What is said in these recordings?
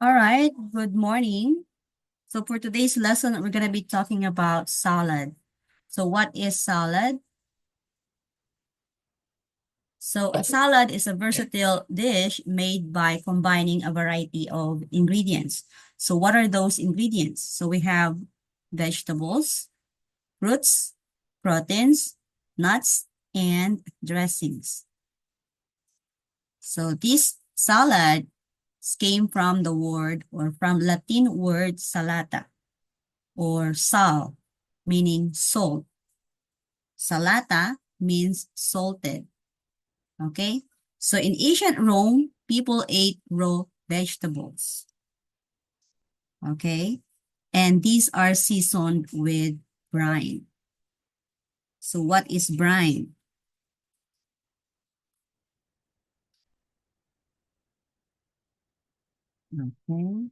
All right, good morning. So for today's lesson, we're going to be talking about salad. So what is salad? So a salad is a versatile dish made by combining a variety of ingredients. So what are those ingredients? So we have vegetables, fruits, proteins, nuts, and dressings. So this salad came from the word or from Latin word salata, or sal, meaning salt. Salata means salted. Okay? So in ancient Rome, people ate raw vegetables. Okay? And these are seasoned with brine. So what is brine? Okay.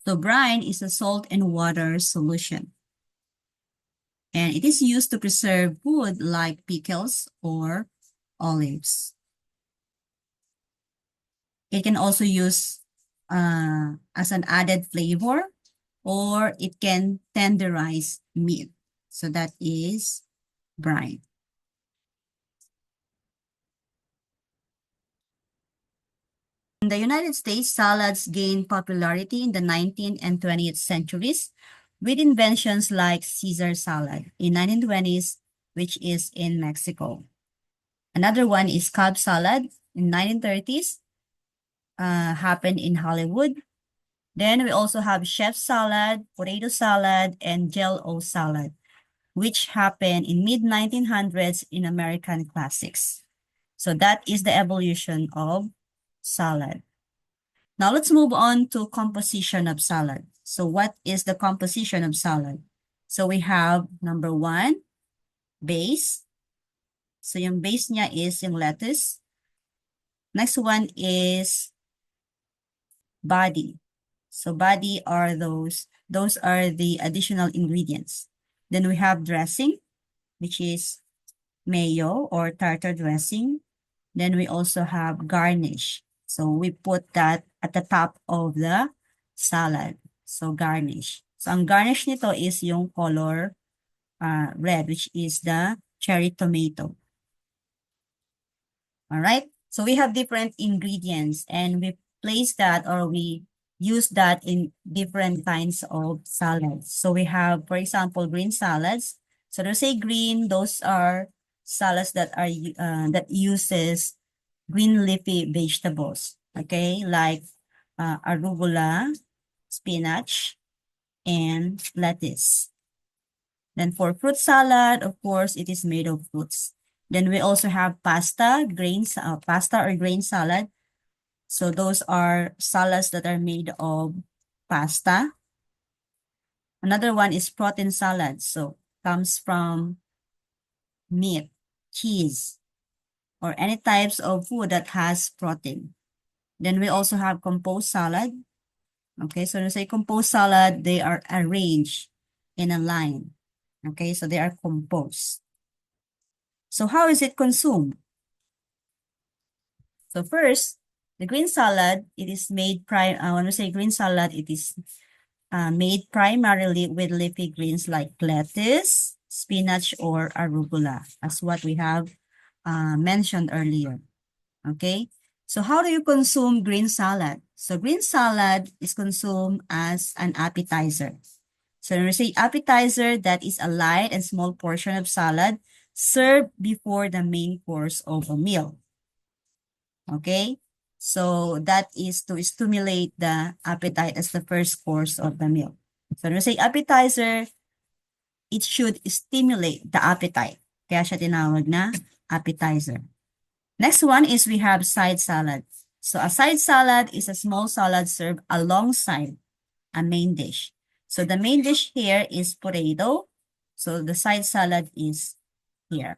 So brine is a salt and water solution. And it is used to preserve food like pickles or olives. It can also use as an added flavor, or it can tenderize meat. So that is brine. In the United States, salads gained popularity in the 19th and 20th centuries with inventions like Caesar salad in 1920s, which is in Mexico. Another one is Cobb salad in 1930s, happened in Hollywood. Then we also have chef salad, potato salad, and Jell-O salad, which happened in mid-1900s in American classics. So that is the evolution of salad. Now let's move on to composition of salad. So what is the composition of salad? So we have number one, base. So yung base niya is yung lettuce. Next one is body. So body are those are the additional ingredients. Then we have dressing, which is mayo or tartar dressing. Then we also have garnish. So we put that at the top of the salad. So garnish. So ang garnish nito is yung color red, which is the cherry tomato. All right. So we have different ingredients and we place that, or we use that in different kinds of salads. So we have, for example, green salads. So to say green, those are salads that are that uses green leafy vegetables. Okay, like arugula, spinach, and lettuce. Then for fruit salad, of course, it is made of fruits. Then we also have pasta, pasta or grain salad. So those are salads that are made of pasta. Another one is protein salad. So comes from meat, cheese, or any types of food that has protein. Then we also have composed salad. Okay, so when we say composed salad, they are arranged in a line. Okay, so they are composed. So how is it consumed? So first, the green salad, it is made when we say green salad, it is made primarily with leafy greens like lettuce, spinach, or arugula, as what we have mentioned earlier. Okay, so how do you consume green salad? So green salad is consumed as an appetizer. So when we say appetizer, that is a light and small portion of salad served before the main course of a meal. Okay, so that is to stimulate the appetite as the first course of the meal. So when we say appetizer, it should stimulate the appetite. Kaya siya tinawag na appetizer. Next one is we have side salad. So a side salad is a small salad served alongside a main dish. So the main dish here is potato. So the side salad is here.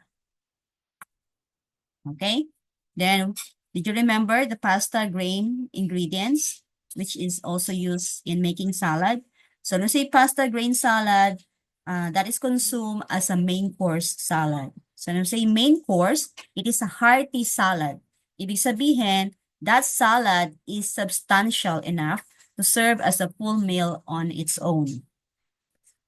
Okay. Then, did you remember the pasta grain ingredients, which is also used in making salad? So, when we say pasta grain salad, that is consumed as a main course salad. So, when we say main course, it is a hearty salad. Ibig sabihin, that salad is substantial enough to serve as a full meal on its own.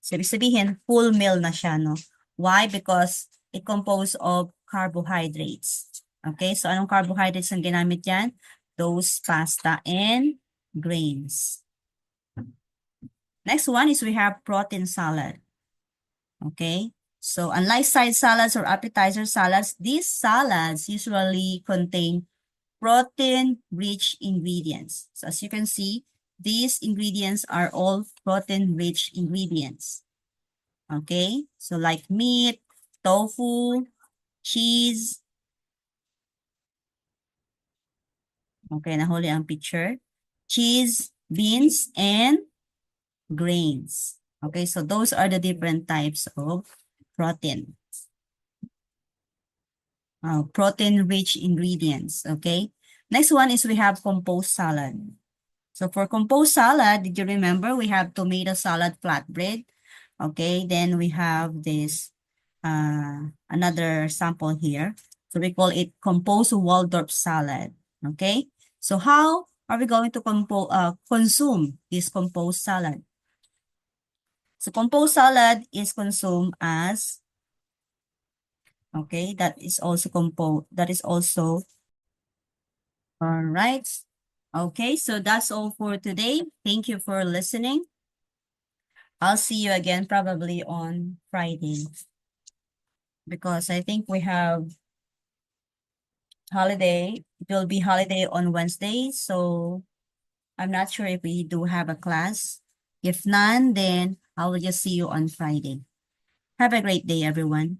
So, ibig sabihin, full meal na siya, no? Why? Because it composed of carbohydrates. Okay, so anong carbohydrates ang ginamit yan? Those pasta and grains. Next one is we have protein salad. Okay, so unlike side salads or appetizer salads, these salads usually contain protein-rich ingredients. So as you can see, these ingredients are all protein-rich ingredients. Okay, so like meat, tofu, cheese. Okay, nahuli ang picture. Cheese, beans, and grains. Okay, so those are the different types of protein. Protein-rich ingredients. Okay, next one is we have composed salad. So for composed salad, did you remember we have tomato salad flatbread? Okay, then we have this another sample here. So we call it composed Waldorf salad. Okay, so how are we going to consume this composed salad? So composed salad is consumed as, okay, that is also all right. Okay, so that's all for today. Thank you for listening. I'll see you again probably on Friday because I think we have holiday. It will be holiday on Wednesday, so I'm not sure if we do have a class. If none, then I will just see you on Friday. Have a great day, everyone.